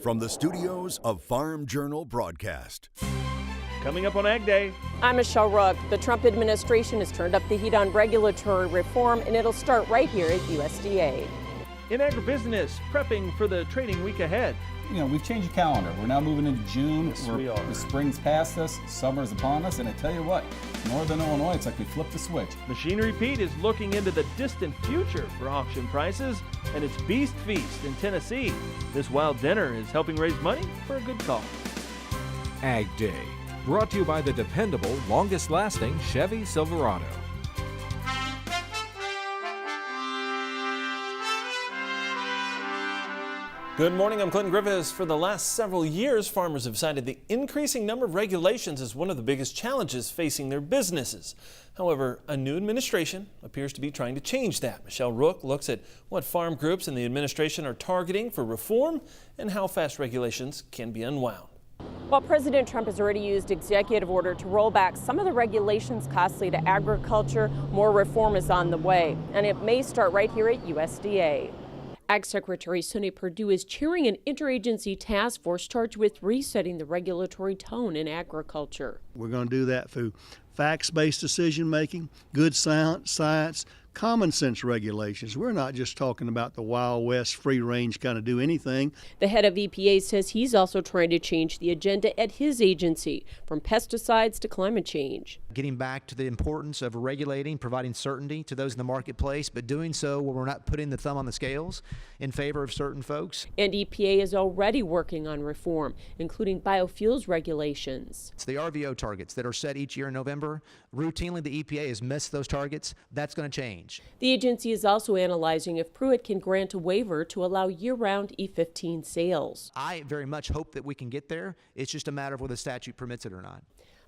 from the studios of Farm Journal Broadcast. Coming up on Agday. I'm Michelle Rook. The Trump administration has turned up the heat on regulatory reform, and it'll start right here at USDA. In agribusiness, prepping for the trading week ahead. You know, we've changed the calendar. We're now moving into June. Yes, we are. The spring's past us, summer's upon us, and I tell you what, Northern Illinois, it's like we flipped the switch. Machinery Pete is looking into the distant future for auction prices, and it's Beast Feast in Tennessee. This wild dinner is helping raise money for a good cause. Ag Day, brought to you by the dependable, longest-lasting Chevy Silverado. Good morning, I'm Clinton Griffiths. For the last several years, farmers have cited the increasing number of regulations as one of the biggest challenges facing their businesses. However, a new administration appears to be trying to change that. Michelle Rook looks at what farm groups in the administration are targeting for reform and how fast regulations can be unwound. While President Trump has already used executive order to roll back some of the regulations costly to agriculture, more reform is on the way, and it may start right here at USDA. Ag Secretary Sonny Perdue is chairing an interagency task force charged with resetting the regulatory tone in agriculture. We're going to do that through facts-based decision-making, good science, common sense regulations. We're not just talking about the Wild West free range kind of do anything. The head of EPA says he's also trying to change the agenda at his agency, from pesticides to climate change. Getting back to the importance of regulating, providing certainty to those in the marketplace, but doing so where we're not putting the thumb on the scales in favor of certain folks. And EPA is already working on reform, including biofuels regulations. It's the RVO targets that are set each year in November. Routinely, the EPA has missed those targets. That's going to change. The agency is also analyzing if Pruitt can grant a waiver to allow year-round E15 sales. I very much hope that we can get there. It's just a matter of whether the statute permits it or not.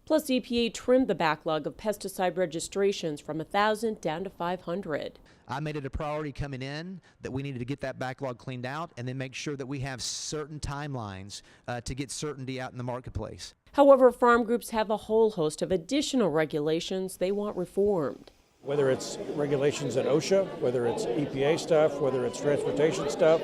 Plus, EPA trimmed the backlog of pesticide registrations from 1,000 down to 500. I made it a priority coming in that we needed to get that backlog cleaned out and then make sure that we have certain timelines to get certainty out in the marketplace. However, farm groups have a whole host of additional regulations they want reformed. Whether it's regulations at OSHA, whether it's EPA stuff, whether it's transportation stuff,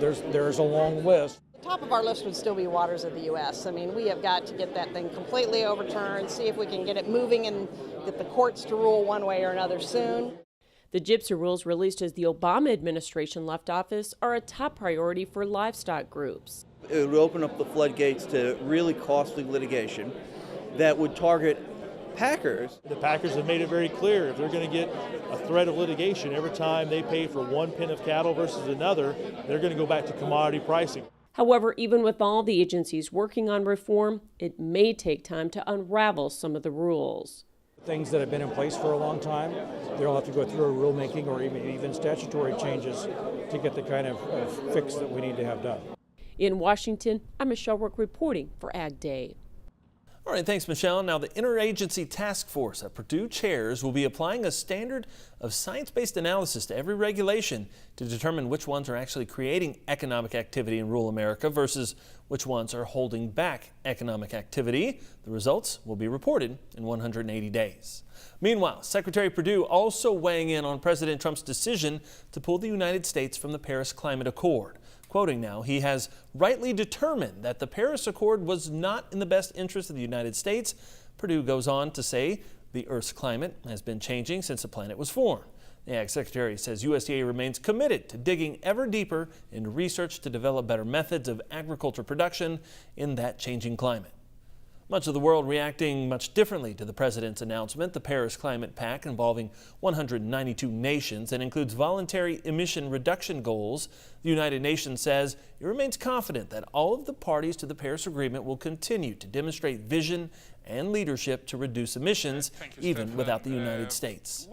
there's a long list. Top of our list would still be waters of the U.S. I mean, we have got to get that thing completely overturned, see if we can get it moving and get the courts to rule one way or another soon. The GIPSA rules released as the Obama administration left office are a top priority for livestock groups. It would open up the floodgates to really costly litigation that would target packers. The packers have made it very clear if they're going to get a threat of litigation every time they pay for one pen of cattle versus another, they're going to go back to commodity pricing. However, even with all the agencies working on reform, it may take time to unravel some of the rules. Things that have been in place for a long time, they'll have to go through a rulemaking or even statutory changes to get the kind of fix that we need to have done. In Washington, I'm Michelle Rook reporting for Ag Day. All right, thanks, Michelle. Now, the interagency task force that Perdue chairs will be applying a standard of science-based analysis to every regulation to determine which ones are actually creating economic activity in rural America versus which ones are holding back economic activity. The results will be reported in 180 days. Meanwhile, Secretary Perdue also weighing in on President Trump's decision to pull the United States from the Paris Climate Accord. Quoting now, he has rightly determined that the Paris Accord was not in the best interest of the United States. Perdue goes on to say the Earth's climate has been changing since the planet was formed. The Ag Secretary says USDA remains committed to digging ever deeper into research to develop better methods of agriculture production in that changing climate. Much of the world reacting much differently to the president's announcement. The Paris Climate Pact, involving 192 nations and includes voluntary emission reduction goals. The United Nations says it remains confident that all of the parties to the Paris Agreement will continue to demonstrate vision and leadership to reduce emissions, even without the United States.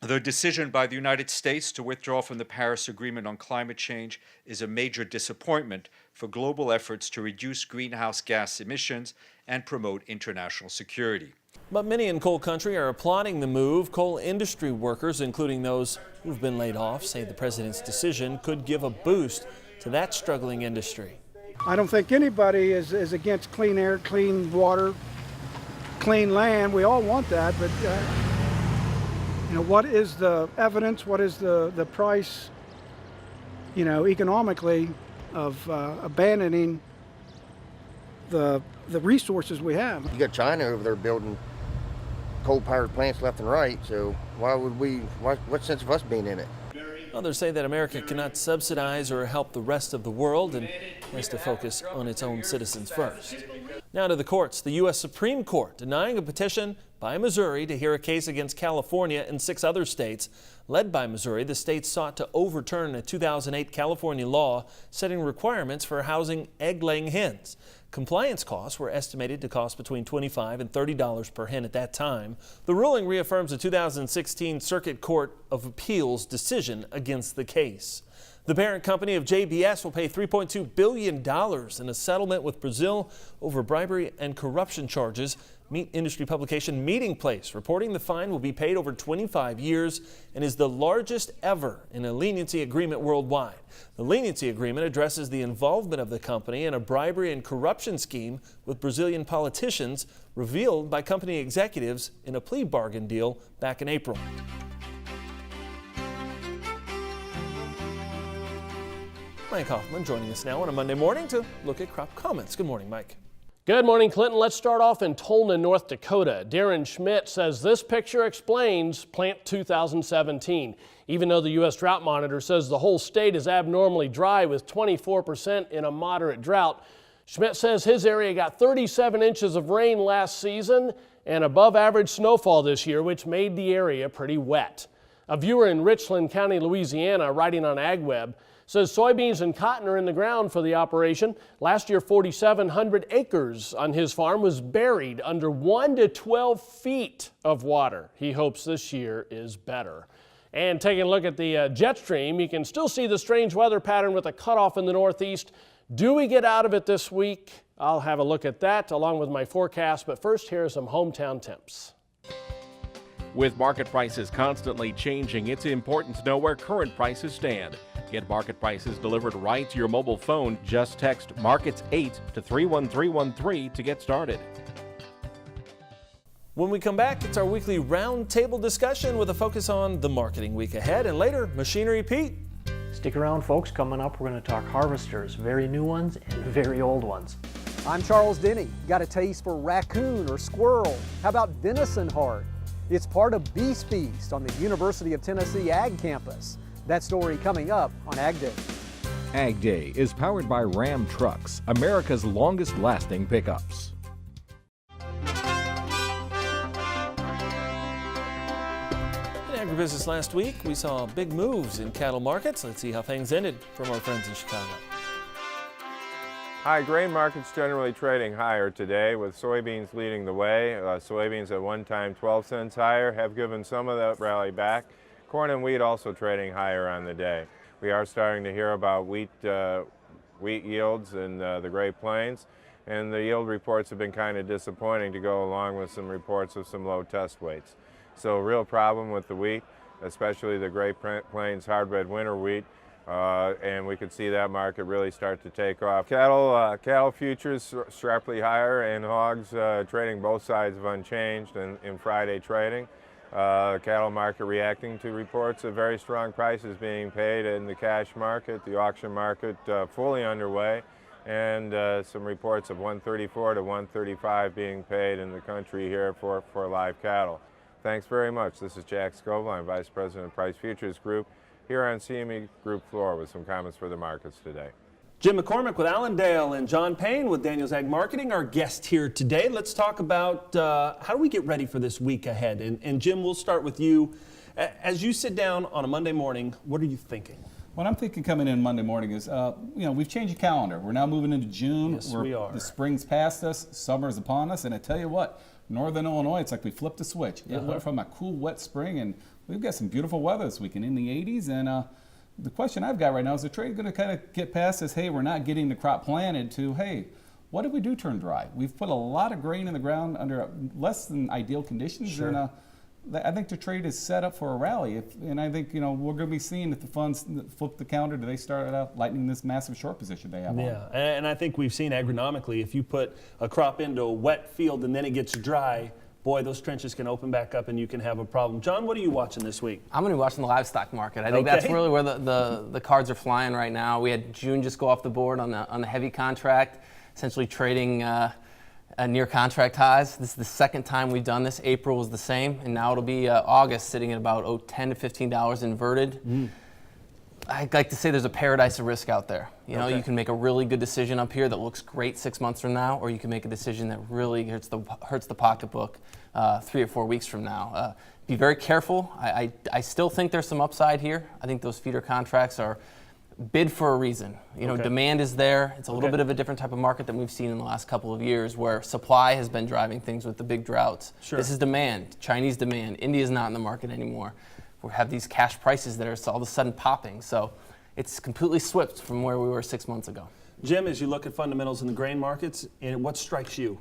The decision by the United States to withdraw from the Paris Agreement on climate change is a major disappointment for global efforts to reduce greenhouse gas emissions and promote international security. But many in coal country are applauding the move. Coal industry workers, including those who've been laid off, say the president's decision could give a boost to that struggling industry. I don't think anybody is against clean air, clean water, clean land. We all want that, but what is the evidence? What is the price, economically abandoning the resources we have. You got China over there building coal-powered plants left and right, so what sense of us being in it? Others say that America cannot subsidize or help the rest of the world and has to focus on its own citizens first. Now to the courts. The U.S. Supreme Court denying a petition by Missouri to hear a case against California and 6 other states. Led by Missouri, the state sought to overturn a 2008 California law setting requirements for housing egg-laying hens. Compliance costs were estimated to cost between $25 and $30 per hen at that time. The ruling reaffirms the 2016 Circuit Court of Appeals decision against the case. The parent company of JBS will pay $3.2 billion in a settlement with Brazil over bribery and corruption charges. Meat industry publication Meeting Place reporting the fine will be paid over 25 years and is the largest ever in a leniency agreement worldwide. The leniency agreement addresses the involvement of the company in a bribery and corruption scheme with Brazilian politicians revealed by company executives in a plea bargain deal back in April. Mike Hoffman joining us now on a Monday morning to look at crop comments. Good morning, Mike. Good morning, Clinton. Let's start off in Tolna, North Dakota. Darren Schmidt says this picture explains plant 2017. Even though the U.S. Drought Monitor says the whole state is abnormally dry with 24% in a moderate drought, Schmidt says his area got 37 inches of rain last season and above average snowfall this year, which made the area pretty wet. A viewer in Richland County, Louisiana, writing on AgWeb, says soybeans and cotton are in the ground for the operation. Last year, 4,700 acres on his farm was buried under 1 to 12 feet of water. He hopes this year is better. And taking a look at the jet stream, you can still see the strange weather pattern with a cutoff in the northeast. Do we get out of it this week? I'll have a look at that along with my forecast, but first here are some hometown temps. With market prices constantly changing, it's important to know where current prices stand. Get market prices delivered right to your mobile phone. Just text MARKETS8 to 31313 to get started. When we come back, it's our weekly roundtable discussion with a focus on the marketing week ahead. And later, Machinery Pete. Stick around, folks. Coming up, we're going to talk harvesters, very new ones and very old ones. I'm Charles Denny. Got a taste for raccoon or squirrel? How about venison heart? It's part of Beast Feast on the University of Tennessee Ag Campus. That story coming up on Agday. Agday is powered by Ram Trucks, America's longest lasting pickups. In agribusiness last week, we saw big moves in cattle markets. Let's see how things ended from our friends in Chicago. Hi, grain markets generally trading higher today with soybeans leading the way. Soybeans at one time 12 cents higher have given some of that rally back. Corn and wheat also trading higher on the day. We are starting to hear about wheat yields in the Great Plains, and the yield reports have been kind of disappointing to go along with some reports of some low test weights. So a real problem with the wheat, especially the Great Plains hard red winter wheat, and we could see that market really start to take off. Cattle futures sharply higher, and hogs trading both sides of unchanged in Friday trading. Cattle market reacting to reports of very strong prices being paid in the cash market, the auction market fully underway, and some reports of 134 to 135 being paid in the country here for live cattle. Thanks very much. This is Jack Scoville. I'm Vice President of Price Futures Group here on CME Group floor with some comments for the markets today. Jim McCormick with Allendale and John Payne with Daniels Ag Marketing, our guest here today. Let's talk about how do we get ready for this week ahead. And Jim, we'll start with you. As you sit down on a Monday morning, what are you thinking? What I'm thinking coming in Monday morning is, we've changed the calendar. We're now moving into June. Yes, we are. The spring's past us, summer's upon us, and I tell you what, Northern Illinois, it's like we flipped a switch. It went from a cool, wet spring, and we've got some beautiful weather this weekend in the 80s, and the question I've got right now is the trade going to kind of get past this, hey, we're not getting the crop planted, to, hey, what if we do turn dry? We've put a lot of grain in the ground under less than ideal conditions, Sure. and I think the trade is set up for a rally. And I think, we're going to be seeing if the funds flip the counter, do they start out lightening this massive short position they have on? Yeah, and I think we've seen agronomically, if you put a crop into a wet field and then it gets dry, boy, those trenches can open back up and you can have a problem. John, what are you watching this week? I'm going to be watching the livestock market. I think that's really where the cards are flying right now. We had June just go off the board on the heavy contract, essentially trading near contract highs. This is the second time we've done this. April was the same, and now it'll be August sitting at about $10 to $15 inverted. I'd like to say there's a paradise of risk out there. You know, you can make a really good decision up here that looks great 6 months from now, or you can make a decision that really hurts the pocketbook 3 or 4 weeks from now. Be very careful. I still think there's some upside here. I think those feeder contracts are bid for a reason. You know, demand is there. It's a little bit of a different type of market than we've seen in the last couple of years, where supply has been driving things with the big droughts. This is demand, Chinese demand. India's not in the market anymore. We have these cash prices that are all of a sudden popping. So it's completely swept from where we were 6 months ago. Jim, as you look at fundamentals in the grain markets, and what strikes you?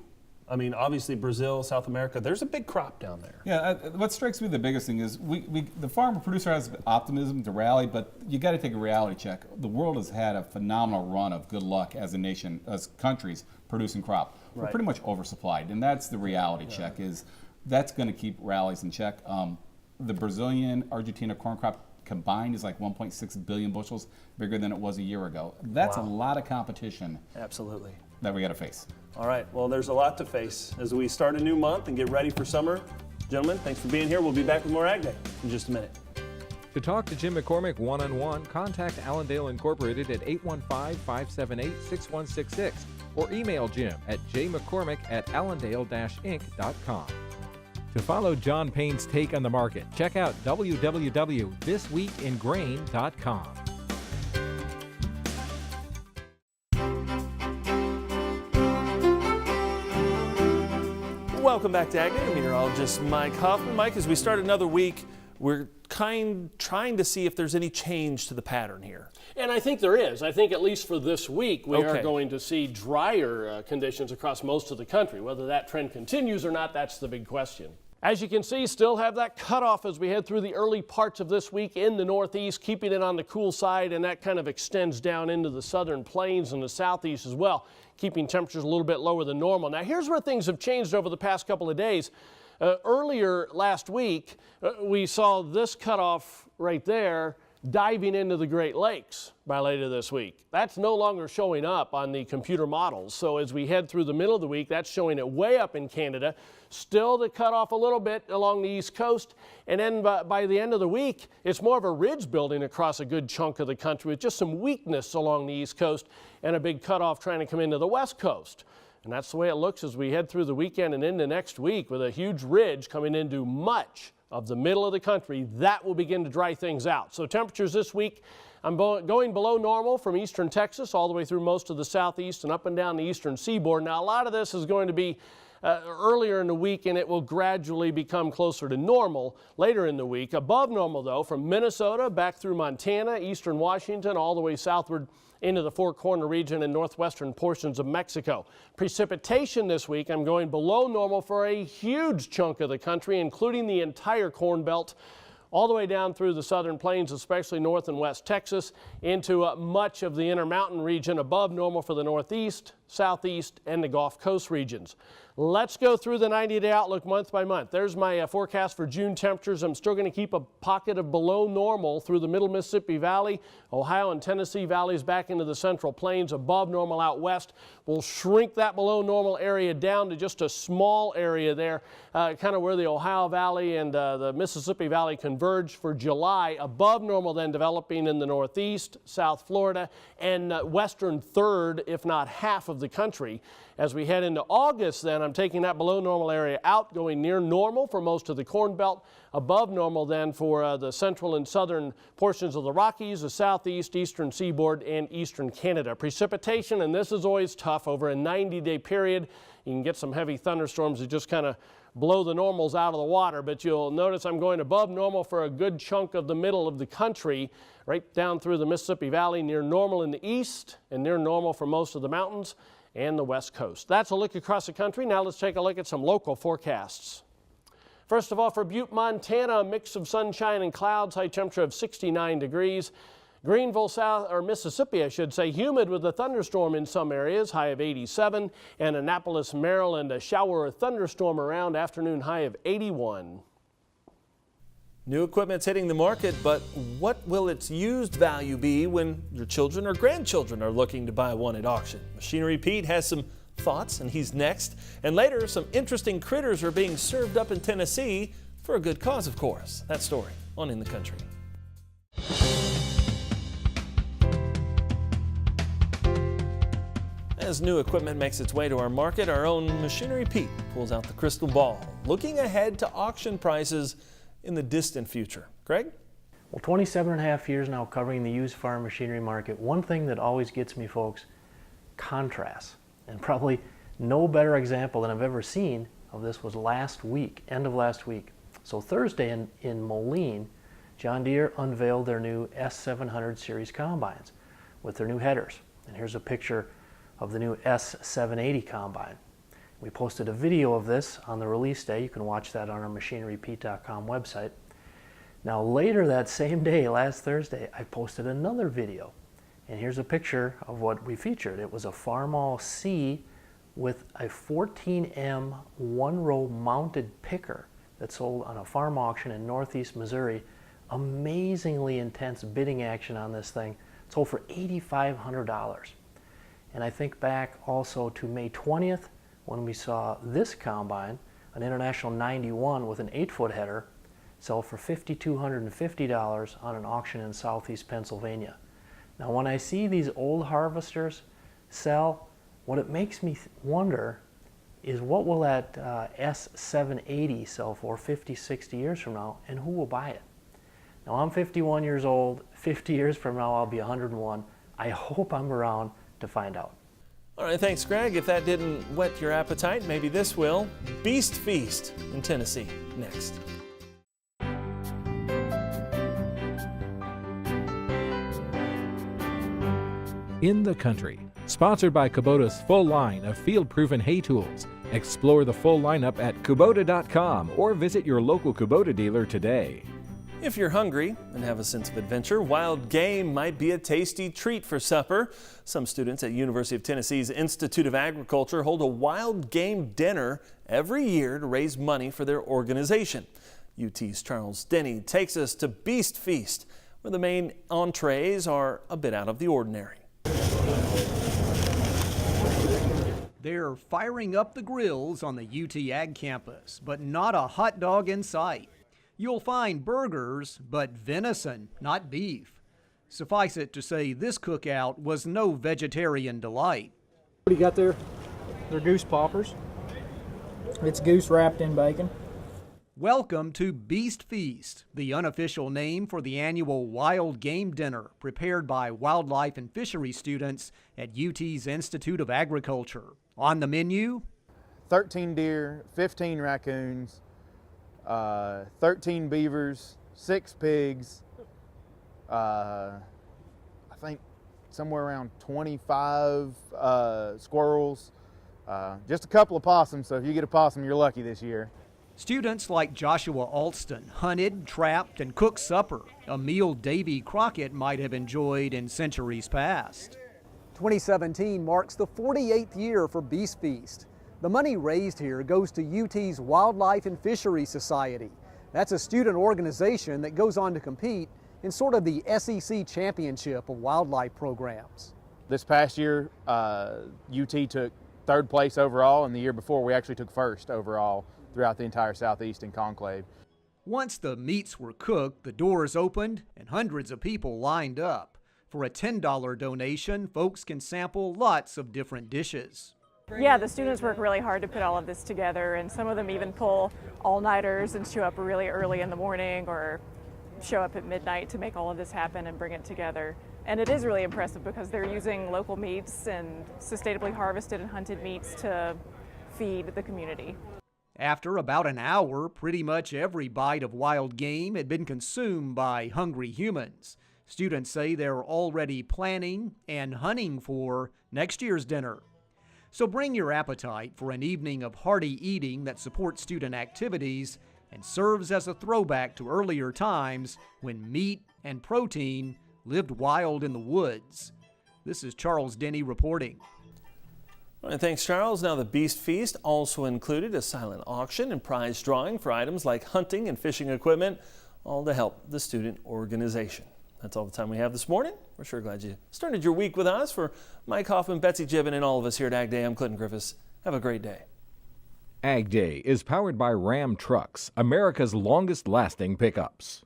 I mean, obviously Brazil, South America, there's a big crop down there. Yeah, what strikes me the biggest thing is the farmer producer has optimism to rally, but you got to take a reality check. The world has had a phenomenal run of good luck as a nation, as countries producing crop. We're pretty much oversupplied, and that's the reality check. Is that's going to keep rallies in check. The Brazilian, Argentina corn crop combined is like 1.6 billion bushels, bigger than it was a year ago. That's a lot of competition. Absolutely. That we got to face. All right, well, there's a lot to face as we start a new month and get ready for summer. Gentlemen, thanks for being here. We'll be back with more Agday in just a minute. To talk to Jim McCormick one-on-one, contact Allendale Incorporated at 815-578-6166 or email Jim at jmccormick@allendale-inc.com. To follow John Payne's take on the market, check out www.thisweekingrain.com. Welcome back to Agday. Meteorologist Mike Hoffman. Mike, as we start another week, we're trying to see if there's any change to the pattern here. And I think there is. I think at least for this week, we are going to see drier conditions across most of the country. Whether that trend continues or not, that's the big question. As you can see, still have that cutoff as we head through the early parts of this week in the northeast, keeping it on the cool side, and that kind of extends down into the southern plains and the southeast as well, keeping temperatures a little bit lower than normal. Now, here's where things have changed over the past couple of days. Earlier last week, we saw this cutoff right there diving into the Great Lakes by later this week. That's no longer showing up on the computer models. So as we head through the middle of the week, that's showing it way up in Canada. Still to cut off a little bit along the East Coast. And then by the end of the week, it's more of a ridge building across a good chunk of the country with just some weakness along the East Coast and a big cutoff trying to come into the West Coast. And that's the way it looks as we head through the weekend and into next week with a huge ridge coming into much of the middle of the country. That will begin to dry things out. So temperatures this week, I'm going below normal from eastern Texas all the way through most of the southeast and up and down the eastern seaboard. Now, a lot of this is going to be earlier in the week, and it will gradually become closer to normal later in the week. Above normal, though, from Minnesota back through Montana, eastern Washington, all the way southward into the Four Corner region and northwestern portions of Mexico. Precipitation this week, I'm going below normal for a huge chunk of the country, including the entire Corn Belt, all the way down through the southern plains, especially north and west Texas, into much of the Intermountain region, above normal for the northeast, southeast, and the Gulf Coast regions. Let's go through the 90-day outlook month by month. There's my forecast for June temperatures. I'm still going to keep a pocket of below normal through the middle Mississippi Valley, Ohio and Tennessee valleys back into the central plains, above normal out west. We'll shrink that below normal area down to just a small area there, kind of where the Ohio Valley and the Mississippi Valley converge for July. Above normal then developing in the northeast, South Florida, and western third, if not half of the country. As we head into August then, I'm taking that below normal area out, going near normal for most of the Corn Belt, above normal then for the central and southern portions of the Rockies, the southeast, eastern seaboard, and eastern Canada. Precipitation, and this is always tough, over a 90-day period. You can get some heavy thunderstorms that just kind of blow the normals out of the water, but you'll notice I'm going above normal for a good chunk of the middle of the country, right down through the Mississippi Valley, near normal in the east and near normal for most of the mountains and the west coast. That's a look across the country. Now let's take a look at some local forecasts. First of all, for Butte, Montana, a mix of sunshine and clouds, high temperature of 69 degrees. Greenville, Mississippi, I should say, humid with a thunderstorm in some areas, high of 87. And Annapolis, Maryland, a shower or thunderstorm around afternoon, high of 81. New equipment's hitting the market, but what will its used value be when your children or grandchildren are looking to buy one at auction? Machinery Pete has some thoughts, and he's next. And later, some interesting critters are being served up in Tennessee for a good cause, of course. That story on In the Country. As new equipment makes its way to our market, our own Machinery Pete pulls out the crystal ball, looking ahead to auction prices in the distant future. Greg? Well, 27.5 years now covering the used farm machinery market. One thing that always gets me, folks, contrasts. And probably no better example than I've ever seen of this was last week, end of last week. So Thursday in Moline, John Deere unveiled their new S700 series combines with their new headers. And here's a picture of the new S780 combine. We posted a video of this on the release day. You can watch that on our machinerypete.com website. Now later that same day, last Thursday, I posted another video. And here's a picture of what we featured. It was a Farmall C with a 14M one-row mounted picker that sold on a farm auction in northeast Missouri. Amazingly intense bidding action on this thing. It sold for $8,500. And I think back also to May 20th, when we saw this combine, an International 91 with an 8-foot header, sell for $5,250 on an auction in southeast Pennsylvania. Now when I see these old harvesters sell, what it makes me wonder is what will that S780 sell for 50, 60 years from now, and who will buy it? Now I'm 51 years old, 50 years from now I'll be 101. I hope I'm around to find out. All right, thanks, Greg. If that didn't whet your appetite, maybe this will. Beast Feast in Tennessee, next. In the Country, sponsored by Kubota's full line of field-proven hay tools. Explore the full lineup at Kubota.com or visit your local Kubota dealer today. If you're hungry and have a sense of adventure, wild game might be a tasty treat for supper. Some students at University of Tennessee's Institute of Agriculture hold a wild game dinner every year to raise money for their organization. UT's Charles Denny takes us to Beast Feast, where the main entrees are a bit out of the ordinary. They're firing up the grills on the UT Ag campus, but not a hot dog in sight. You'll find burgers, but venison, not beef. Suffice it to say, this cookout was no vegetarian delight. What do you got there? They're goose poppers. It's goose wrapped in bacon. Welcome to Beast Feast, the unofficial name for the annual wild game dinner prepared by wildlife and fishery students at UT's Institute of Agriculture. On the menu, 13 deer, 15 raccoons, 13 beavers, 6 pigs, I think somewhere around 25 squirrels, just a couple of possums, so if you get a possum, you're lucky this year. students like Joshua Alston hunted, trapped, and cooked supper, a meal Davy Crockett might have enjoyed in centuries past. 2017 marks the 48th year for Beast Feast. The money raised here goes to UT's Wildlife and Fisheries Society. That's a student organization that goes on to compete in sort of the SEC championship of wildlife programs. This past year, UT took 3rd place overall, and the year before we actually took 1st overall throughout the entire Southeastern Conclave. Once the meats were cooked, the doors opened and hundreds of people lined up. For a $10 donation, folks can sample lots of different dishes. Yeah, the students work really hard to put all of this together, and some of them even pull all-nighters and show up really early in the morning or show up at midnight to make all of this happen and bring it together. And it is really impressive because they're using local meats and sustainably harvested and hunted meats to feed the community. After about an hour, pretty much every bite of wild game had been consumed by hungry humans. Students say they're already planning and hunting for next year's dinner. So bring your appetite for an evening of hearty eating that supports student activities and serves as a throwback to earlier times when meat and protein lived wild in the woods. This is Charles Denny reporting. All right, thanks, Charles. Now, the Beast Feast also included a silent auction and prize drawing for items like hunting and fishing equipment, all to help the student organization. That's all the time we have this morning. We're sure glad you started your week with us. For Mike Hoffman, Betsy Gibbon, and all of us here at Agday, I'm Clinton Griffiths. Have a great day. Agday is powered by Ram Trucks, America's longest-lasting pickups.